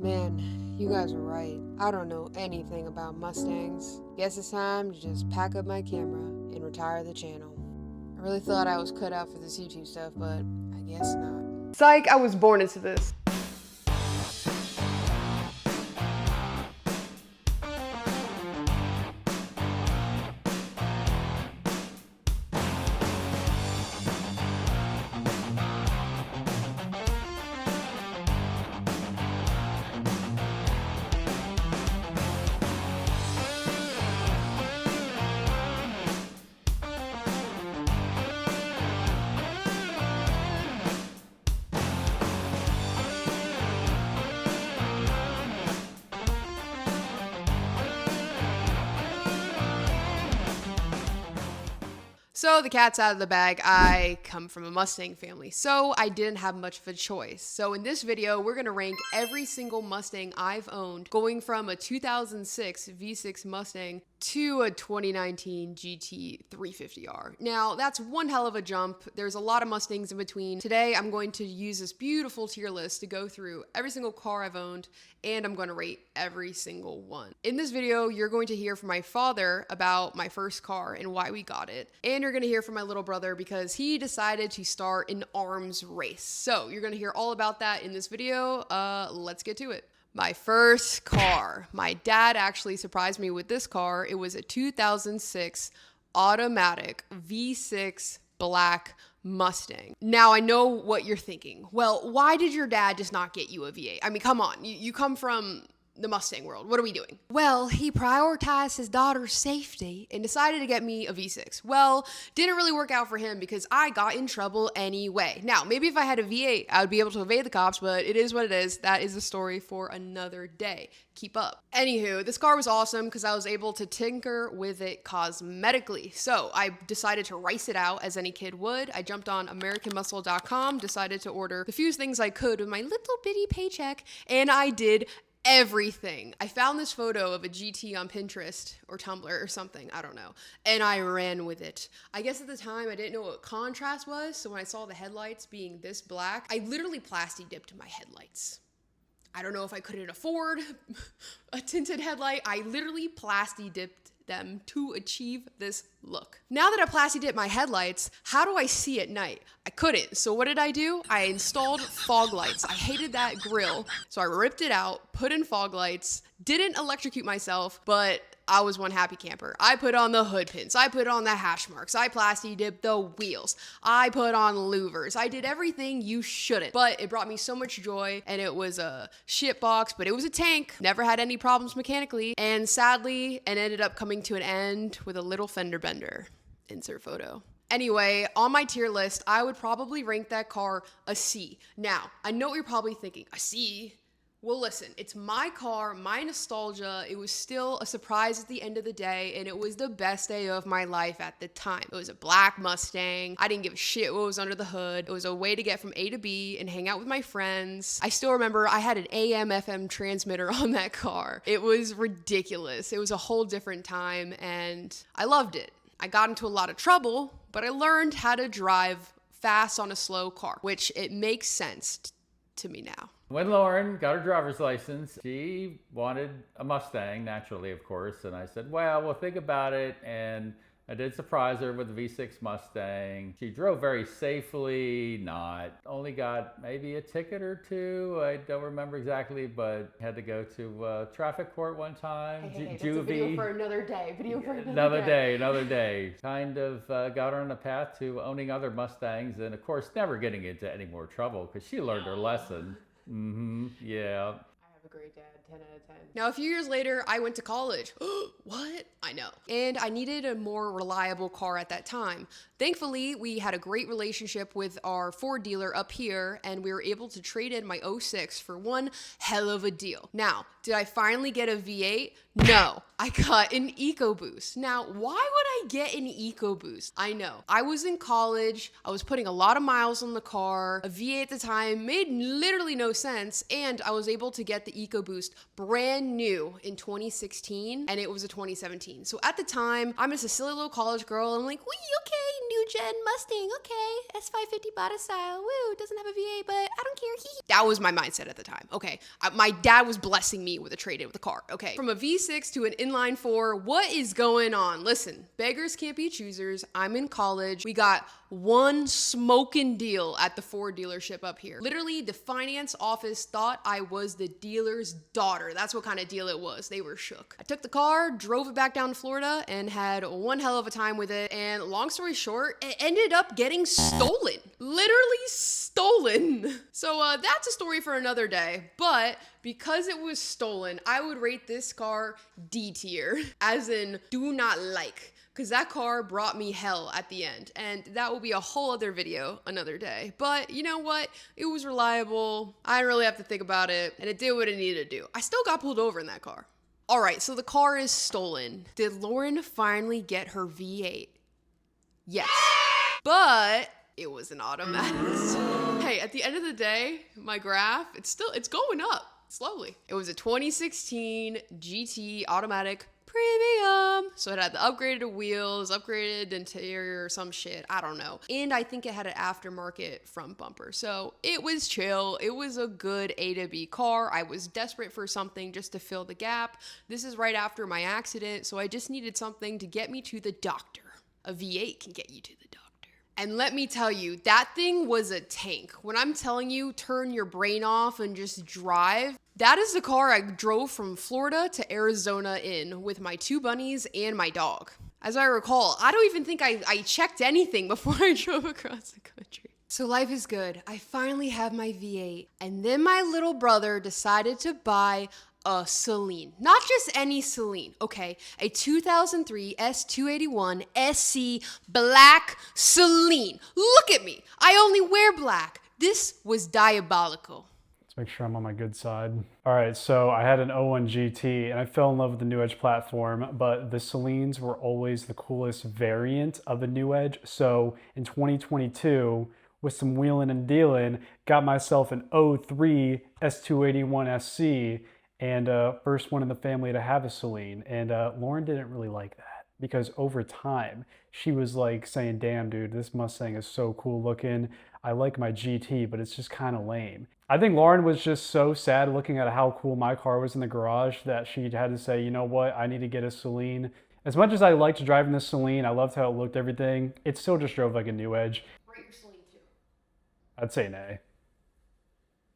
Man, you guys are right. I don't know anything about Mustangs. Guess it's time to just pack up my camera and retire the channel. I really thought I was cut out for this YouTube stuff, but I guess not. Psych, I was born into this. So the cat's out of the bag. I come from a Mustang family, so I didn't have much of a choice. So in this video, we're gonna rank every single Mustang I've owned, going from a 2006 V6 Mustang to a 2019 GT 350R. Now, that's one hell of a jump. There's a lot of Mustangs in between. Today, I'm going to use this beautiful tier list to go through every single car I've owned, and I'm going to rate every single one. In this video, you're going to hear from my father about my first car and why we got it, and you're going to hear from my little brother because he decided to start an arms race. So you're going to hear all about that in this video. Let's get to it. My first car. My dad actually surprised me with this car. It was a 2006 automatic V6 black Mustang. Now, I know what you're thinking. Well, why did your dad just not get you a V8? I mean, come on. You come from the Mustang world. What are we doing? Well, he prioritized his daughter's safety and decided to get me a V6. Well, didn't really work out for him because I got in trouble anyway. Now, maybe if I had a V8, I would be able to evade the cops, but it is what it is. That is a story for another day. Keep up. Anywho, this car was awesome because I was able to tinker with it cosmetically. So I decided to rice it out as any kid would. I jumped on AmericanMuscle.com, decided to order the few things I could with my little bitty paycheck, and I did everything. I found this photo of a GT on Pinterest or Tumblr or something, I don't know, and I ran with it. I guess at the time I didn't know what contrast was, so when I saw the headlights being this black, I literally plasti dipped my headlights. I don't know if I couldn't afford a tinted headlight. I literally plasti dipped them to achieve this look. Now that I plasti dipped my headlights, how do I see at night? I couldn't. So what did I do? I installed fog lights. I hated that grill. So I ripped it out, put in fog lights, didn't electrocute myself, but I was one happy camper. I put on the hood pins. I put on the hash marks. I plasti dipped the wheels. I put on louvers. I did everything you shouldn't. But it brought me so much joy, and it was a shit box, but it was a tank. Never had any problems mechanically. And sadly, it ended up coming to an end with a little fender bender. Insert photo. Anyway, on my tier list, I would probably rank that car a C. Now, I know what you're probably thinking, a C? Well, listen, it's my car, my nostalgia. It was still a surprise at the end of the day, and it was the best day of my life at the time. It was a black Mustang. I didn't give a shit what was under the hood. It was a way to get from A to B and hang out with my friends. I still remember I had an AM FM transmitter on that car. It was ridiculous. It was a whole different time, and I loved it. I got into a lot of trouble, but I learned how to drive fast on a slow car, which it makes sense to me now. When Lauren got her driver's license, she wanted a Mustang, naturally, of course. And I said, well, we'll think about it. And I did surprise her with the V6 Mustang. She drove very safely, only got maybe a ticket or two. I don't remember exactly, but had to go to traffic court one time. Hey, that's a video for another day. Another day. Kind of got her on the path to owning other Mustangs. And of course, never getting into any more trouble because she learned her lesson. Yeah. I have a great dad, 10 out of 10. Now, a few years later, I went to college. What? I know. And I needed a more reliable car at that time. Thankfully, we had a great relationship with our Ford dealer up here, and we were able to trade in my '06 for one hell of a deal. Now, did I finally get a V8? No. I got an EcoBoost. Now, why would I get an EcoBoost? I know. I was in college. I was putting a lot of miles on the car. A V8 at the time made literally no sense. And I was able to get the EcoBoost brand new in 2016. And it was a 2017. So at the time, I'm just a silly little college girl. I'm like, wee, okay, new gen Mustang. Okay, S550 body style. Woo, doesn't have a V8, but I don't care. That was my mindset at the time. Okay, my dad was blessing me with a trade-in with a car. Okay, from a V6 to an inline 4, what is going on? Listen, beggars can't be choosers. I'm in college. We got one smoking deal at the Ford dealership up here. Literally, the finance office thought I was the dealer's daughter. That's what kind of deal it was. They were shook. I took the car, drove it back down to Florida, and had one hell of a time with it. And long story short, it ended up getting stolen. Literally stolen. So that's a story for another day. But because it was stolen, I would rate this car D tier, as in do not like. Because that car brought me hell at the end. And that will be a whole other video another day. But you know what? It was reliable. I didn't really have to think about it. And it did what it needed to do. I still got pulled over in that car. All right, so the car is stolen. Did Lauren finally get her V8? Yes. But it was an automatic. Hey, at the end of the day, my graph, it's going up slowly. It was a 2016 GT automatic premium. So it had the upgraded wheels, upgraded interior, or some shit. I don't know. And I think it had an aftermarket front bumper. So it was chill. It was a good A to B car. I was desperate for something just to fill the gap. This is right after my accident. So I just needed something to get me to the doctor. A V8 can get you to the doctor. And let me tell you, that thing was a tank. When I'm telling you, turn your brain off and just drive, that is the car I drove from Florida to Arizona in with my 2 bunnies and my dog. As I recall, I don't even think I checked anything before I drove across the country. So life is good. I finally have my V8. And then my little brother decided to buy a Saleen. Not just any Saleen, okay? A 2003 S281 SC black Saleen. Look at me. I only wear black. This was diabolical. Let's make sure I'm on my good side. All right, so I had an 01 GT and I fell in love with the New Edge platform, but the Saleens were always the coolest variant of the New Edge. So in 2022, with some wheeling and dealing, got myself an 03 S281 SC, and first one in the family to have a Saleen. And Lauren didn't really like that because over time, she was like saying, damn dude, this Mustang is so cool looking. I like my GT, but it's just kind of lame. I think Lauren was just so sad looking at how cool my car was in the garage that she had to say, you know what, I need to get a Saleen. As much as I liked driving the Saleen, I loved how it looked, everything, it still just drove like a New Edge. Rate your Saleen too. I'd say an A.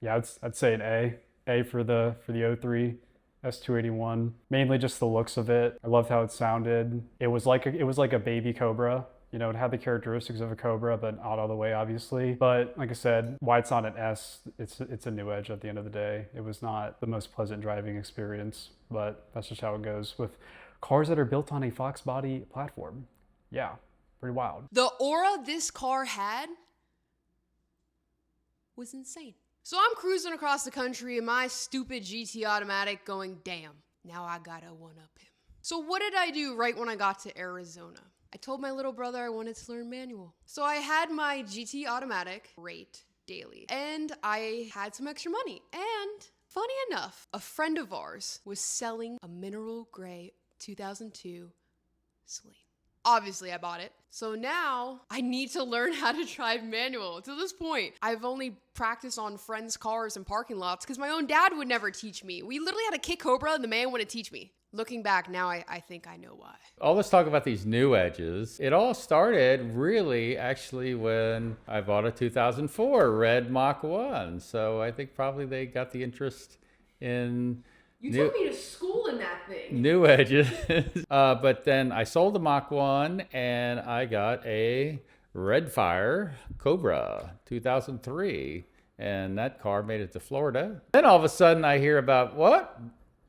Yeah, I'd say an A. A for the 03 S281. Mainly just the looks of it. I loved how it sounded. It was like a baby Cobra. You know, it had the characteristics of a Cobra, but not all the way, obviously. But like I said, why it's not an S, it's a New Edge at the end of the day. It was not the most pleasant driving experience, but that's just how it goes with cars that are built on a Fox body platform. Yeah, pretty wild. The aura this car had was insane. So I'm cruising across the country in my stupid GT automatic going, damn, now I gotta one-up him. So what did I do right when I got to Arizona? I told my little brother I wanted to learn manual. So I had my GT automatic rate daily and I had some extra money. And funny enough, a friend of ours was selling a mineral gray 2002 Saleen. Obviously, I bought it. So now I need to learn how to drive manual. To this point, I've only practiced on friends' cars and parking lots because my own dad would never teach me. We literally had a kick Cobra and the man wouldn't teach me. Looking back now, I think I know why. All this talk about these new edges, it all started really actually when I bought a 2004 red Mach 1. So I think probably they got the interest in You took me to school in that thing. New edges. But then I sold the Mach 1 and I got a Redfire Cobra 2003. And that car made it to Florida. Then all of a sudden I hear about, what?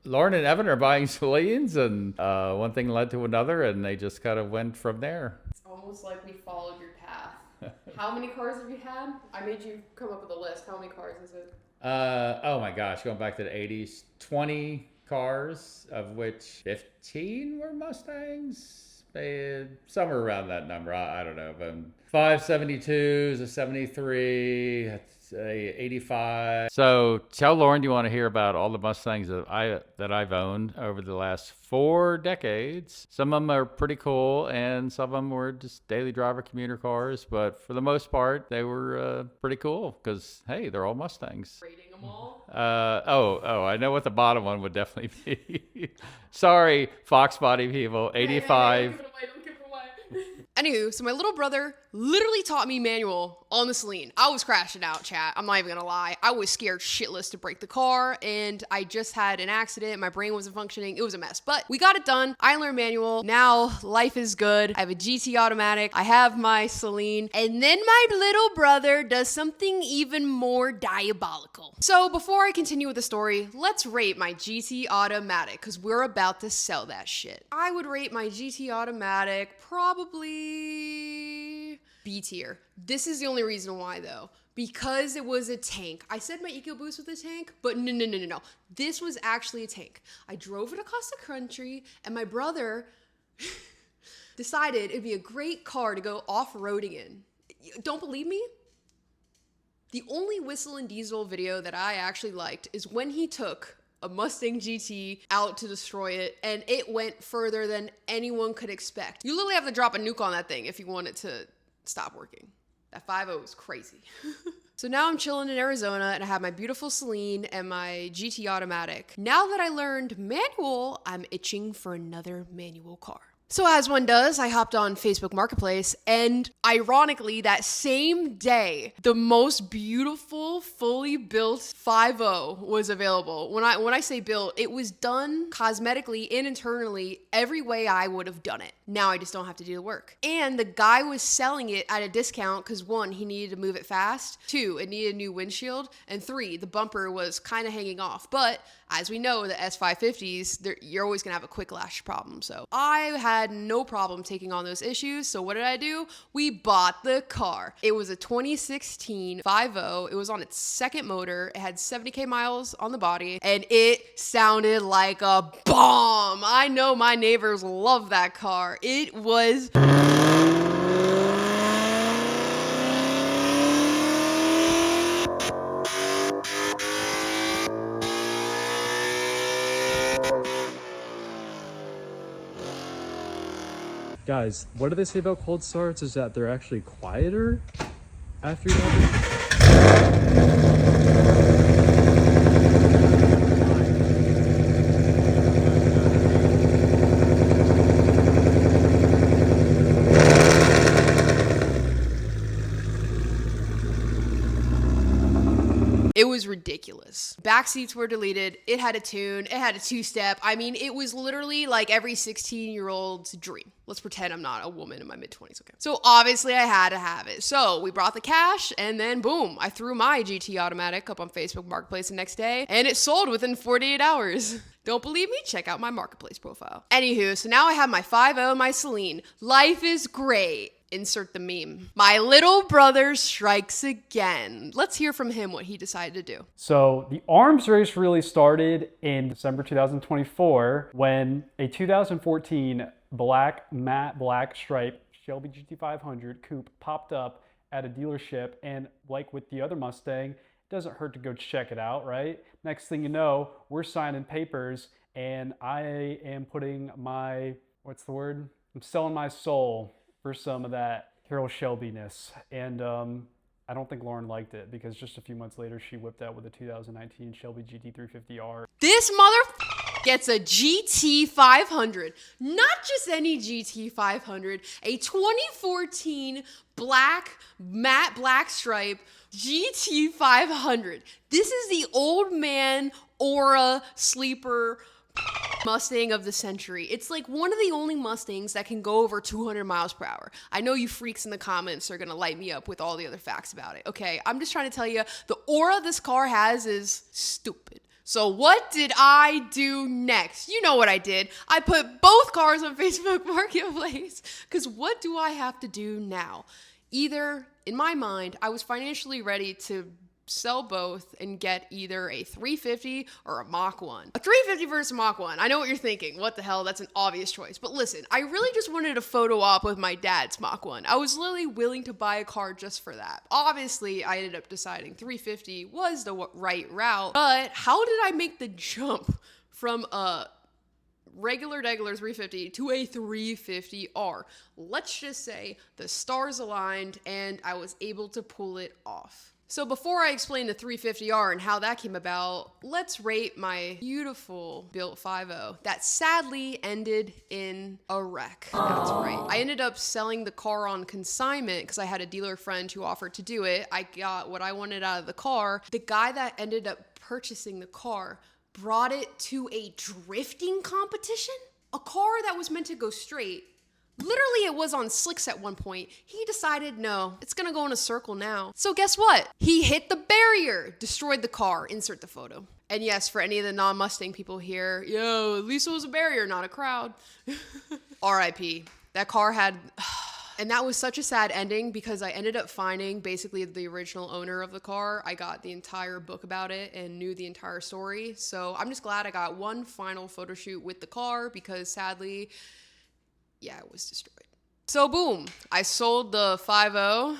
Lauren and Evan are buying Saleens, and one thing led to another, and they just kind of went from there. It's almost like we followed your path. How many cars have you had? I made you come up with a list. How many cars is it? Oh my gosh, going back to the 80s, 20 cars, of which 15 were Mustangs. Somewhere around that number. I don't know. But 572s, a 73, a 85. So tell Lauren you want to hear about all the Mustangs that I've owned over the last 4 decades. Some of them are pretty cool, and some of them were just daily driver commuter cars. But for the most part, they were pretty cool because, hey, they're all Mustangs. Rating them all? I know what the bottom one would definitely be. Sorry, Fox Body people, 85. Don't give it away. Anywho, so my little brother literally taught me manual on the Saleen. I was crashing out, chat. I'm not even gonna lie. I was scared shitless to break the car, and I just had an accident. My brain wasn't functioning. It was a mess, but we got it done. I learned manual. Now life is good. I have a GT automatic. I have my Saleen, and then my little brother does something even more diabolical. So before I continue with the story, let's rate my GT automatic, because we're about to sell that shit. I would rate my GT automatic probably B tier. This is the only reason why though. Because it was a tank. I said my EcoBEAST was a tank, but no. This was actually a tank. I drove it across the country, and my brother decided it'd be a great car to go off-roading in. Don't believe me? The only whistle and diesel video that I actually liked is when he took a Mustang GT out to destroy it, and it went further than anyone could expect. You literally have to drop a nuke on that thing if you want it to stop working. That 5.0 was crazy. So now I'm chilling in Arizona, and I have my beautiful Saleen and my GT automatic. Now that I learned manual, I'm itching for another manual car. So as one does, I hopped on Facebook Marketplace, and ironically, that same day, the most beautiful, fully built 5.0 was available. When I say built, it was done cosmetically and internally every way I would have done it. Now I just don't have to do the work. And the guy was selling it at a discount because 1, he needed to move it fast, 2, it needed a new windshield, and 3, the bumper was kind of hanging off. But as we know, the S550s, you're always gonna have a quick lash problem. So I had no problem taking on those issues. So what did I do? We bought the car. It was a 2016 5.0. It was on its second motor. It had 70K miles on the body, and it sounded like a bomb. I know my neighbors love that car. It was... Guys, what do they say about cold starts is that they're actually quieter after you have it. It was ridiculous. Back seats were deleted. It had a tune. It had a 2-step. I mean, it was literally like every 16-year-old's dream. Let's pretend I'm not a woman in my mid-20s, okay? So obviously I had to have it. So we brought the cash, and then boom, I threw my GT automatic up on Facebook Marketplace the next day, and it sold within 48 hours. Don't believe me? Check out my Marketplace profile. Anywho, so now I have my 5.0 and my Saleen. Life is great. Insert the meme. My little brother strikes again. Let's hear from him what he decided to do. So the arms race really started in December 2024 when a 2014 matte black stripe Shelby GT500 coupe popped up at a dealership, and like with the other Mustang, it doesn't hurt to go check it out, right? Next thing you know, we're signing papers, and I am putting my, I'm selling my soul for some of that Carroll Shelby-ness. And I don't think Lauren liked it, because just a few months later, she whipped out with a 2019 Shelby GT350R. This mother gets a GT500. Not just any GT500, a 2014 matte black stripe GT500. This is the old man Aura sleeper Mustang of the century. It's like one of the only Mustangs that can go over 200 miles per hour. I know you freaks in the comments are gonna light me up with all the other facts about it. Okay, I'm just trying to tell you, the aura this car has is stupid. So what did I do next? You know what I did. I put both cars on Facebook Marketplace, because what do I have to do now? Either, in my mind, I was financially ready to sell both and get either a 350 or a Mach 1. A 350 versus a Mach 1. I know what you're thinking. What the hell? That's an obvious choice. But listen, I really just wanted a photo op with my dad's Mach 1. I was literally willing to buy a car just for that. Obviously, I ended up deciding 350 was the right route, but how did I make the jump from a regular 350 to a 350R? Let's just say the stars aligned and I was able to pull it off. So before I explain the 350R and how that came about, let's rate my beautiful built 5.0 that sadly ended in a wreck. That's right. I ended up selling the car on consignment because I had a dealer friend who offered to do it. I got what I wanted out of the car. The guy that ended up purchasing the car brought it to a drifting competition? A car that was meant to go straight. Literally, it was on slicks at one point. He decided, no, it's gonna go in a circle now. So guess what? He hit the barrier, destroyed the car. Insert the photo. And yes, for any of the non-Mustang people here, yo, at least it was a barrier, not a crowd. RIP. That car had... And that was such a sad ending because I ended up finding basically the original owner of the car. I got the entire book about it and knew the entire story. So I'm just glad I got one final photo shoot with the car because sadly, yeah, it was destroyed. So boom, I sold the 5.0.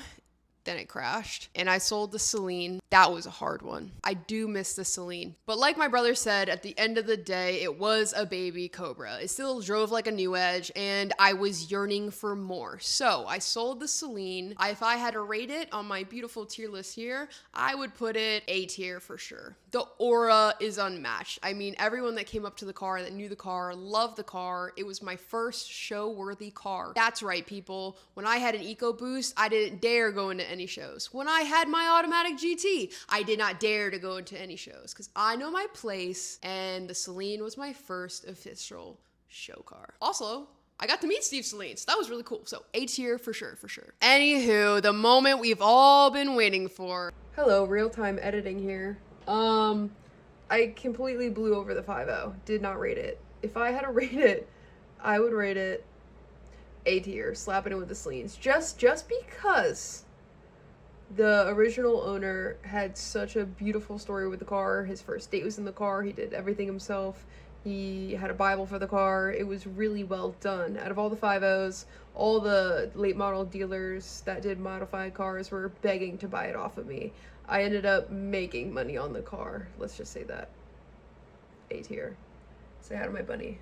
Then it crashed. And I sold the Saleen. That was a hard one. I do miss the Saleen. But like my brother said, at the end of the day, it was a baby Cobra. It still drove like a new edge, and I was yearning for more. So I sold the Saleen. If I had to rate it on my beautiful tier list here, I would put it A tier for sure. The aura is unmatched. I mean, everyone that came up to the car, that knew the car, loved the car. It was my first show-worthy car. That's right, people. When I had an EcoBEAST, I didn't dare go into any shows. When I had my automatic GT, I did not dare to go into any shows because I know my place, and the Saleen was my first official show car. Also, I got to meet Steve Saleen, so that was really cool. So A tier for sure, for sure. Anywho, the moment we've all been waiting for. Hello, real-time editing here. I completely blew over the 5.0. Did not rate it. If I had to rate it, I would rate it A tier, slapping it with the Saleens. Just because the original owner had such a beautiful story with the car. His first date was in the car. He did everything himself. He had a Bible for the car. It was really well done. Out of all the 5.0s, all the late model dealers that did modified cars were begging to buy it off of me. I ended up making money on the car. Let's just say that. A tier. Say hi to my bunny.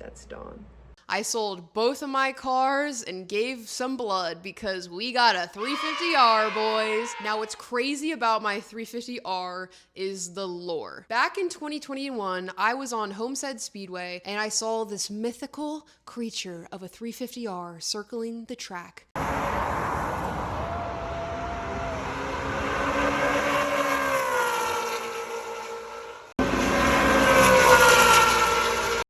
That's Dawn. I sold both of my cars and gave some blood because we got a 350R, boys. Now, what's crazy about my 350R is the lore. Back in 2021, I was on Homestead Speedway and I saw this mythical creature of a 350R circling the track.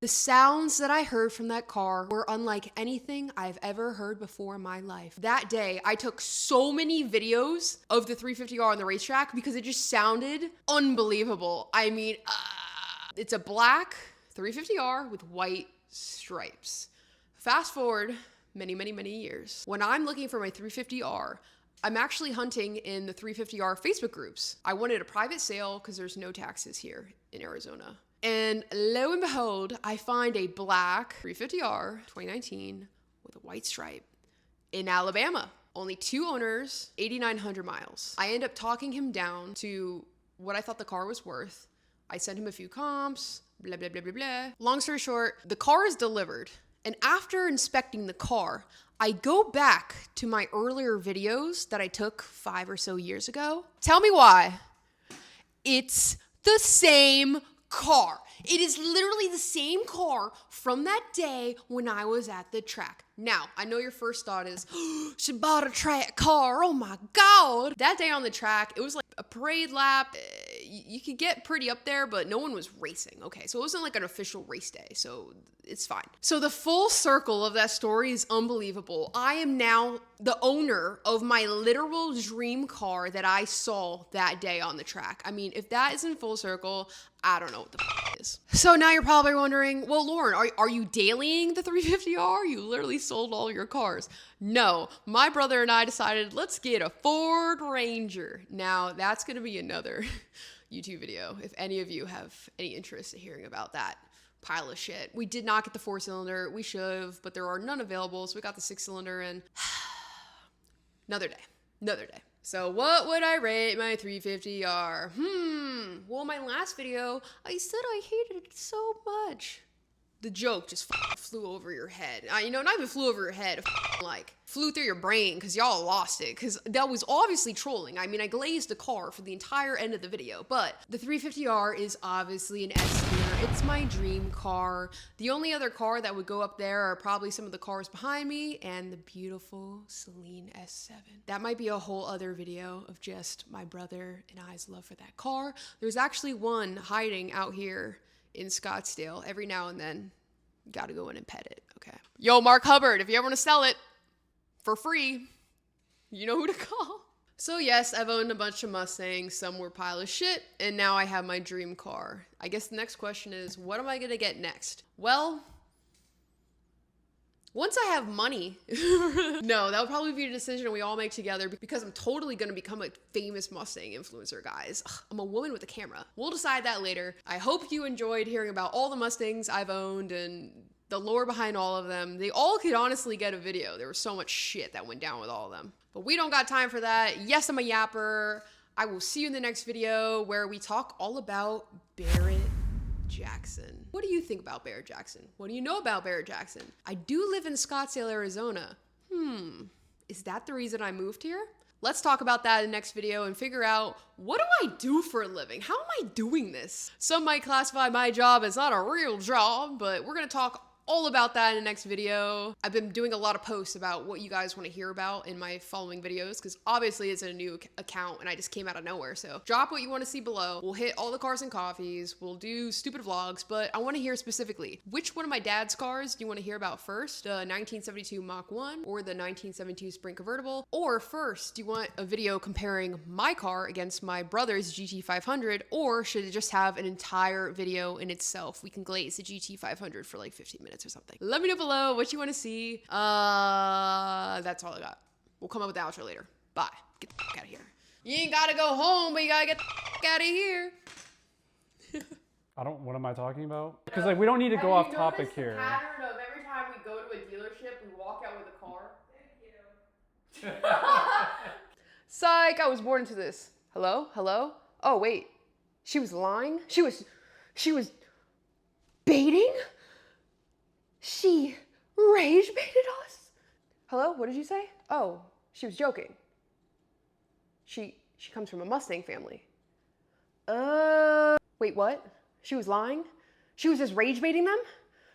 The sounds that I heard from that car were unlike anything I've ever heard before in my life. That day, I took so many videos of the 350R on the racetrack because it just sounded unbelievable. I mean, it's a black 350R with white stripes. Fast forward many, many, many years. When I'm looking for my 350R, I'm actually hunting in the 350R Facebook groups. I wanted a private sale because there's no taxes here in Arizona. And lo and behold, I find a black 350R 2019 with a white stripe in Alabama. Only 2 owners, 8,900 miles. I end up talking him down to what I thought the car was worth. I sent him a few comps, blah, blah, blah, blah, blah. Long story short, the car is delivered. And after inspecting the car, I go back to my earlier videos that I took 5 or so years ago. Tell me why. It's the same car. It is literally the same car from that day when I was at the track. Now, I know your first thought is, oh, she bought a track car, oh my God. That day on the track, it was like a parade lap. You could get pretty up there, but no one was racing. Okay, so it wasn't like an official race day, so it's fine. So the full circle of that story is unbelievable. I am now the owner of my literal dream car that I saw that day on the track. I mean, if that isn't full circle, I don't know what the f is. So now you're probably wondering, well, Lauren, are you dailying the 350R? You literally sold all your cars. No, my brother and I decided, let's get a Ford Ranger. Now that's gonna be another YouTube video, if any of you have any interest in hearing about that pile of shit. We did not get the 4-cylinder. We should have, but there are none available, so we got the 6-cylinder, and another day. So what would I rate my 350R? Well, my last video, I said I hated it so much. The joke just flew over your head. You know, not even flew over your head, like flew through your brain because y'all lost it. Because that was obviously trolling. I mean, I glazed the car for the entire end of the video. But the 350R is obviously an S-tier. It's my dream car. The only other car that would go up there are probably some of the cars behind me and the beautiful Saleen S7. That might be a whole other video of just my brother and I's love for that car. There's actually one hiding out here in Scottsdale. Every now and then, you gotta go in and pet it, okay? Yo, Mark Hubbard, if you ever wanna sell it for free, you know who to call. So yes, I've owned a bunch of Mustangs, some were pile of shit, and now I have my dream car. I guess the next question is, what am I gonna get next? Well, once I have money, no, that would probably be a decision we all make together because I'm totally gonna become a famous Mustang influencer, guys. Ugh, I'm a woman with a camera. We'll decide that later. I hope you enjoyed hearing about all the Mustangs I've owned and the lore behind all of them. They all could honestly get a video. There was so much shit that went down with all of them. But we don't got time for that. Yes, I'm a yapper. I will see you in the next video where we talk all about Barrett-Jackson. What do you think about Barrett-Jackson? What do you know about Barrett-Jackson? I do live in Scottsdale, Arizona. Is that the reason I moved here? Let's talk about that in the next video and figure out, what do I do for a living? How am I doing this? Some might classify my job as not a real job, but we're gonna talk all about that in the next video. I've been doing a lot of posts about what you guys want to hear about in my following videos because obviously it's a new account and I just came out of nowhere. So drop what you want to see below. We'll hit all the cars and coffees. We'll do stupid vlogs, but I want to hear specifically, which one of my dad's cars do you want to hear about first? The 1972 Mach 1 or the 1972 Sprint convertible? Or first, do you want a video comparing my car against my brother's GT500, or should it just have an entire video in itself? We can glaze the GT500 for like 15 minutes or something. Let me know below what you want to see. That's all I got. We'll come up with the outro later. Bye. Get the fuck out of here. You ain't gotta go home, but you gotta get the fuck out of here. What am I talking about? Because like we don't need to go off topic here. Pattern of every time we go to a dealership, we walk out with a car. Thank you. Psych, I was born into this. Hello? Hello? Oh wait. She was lying? She was baiting? She rage baited us? Hello? What did you say? Oh, she was joking. She comes from a Mustang family. Wait, what? She was lying? She was just rage baiting them?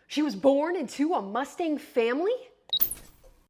She was born into a Mustang family?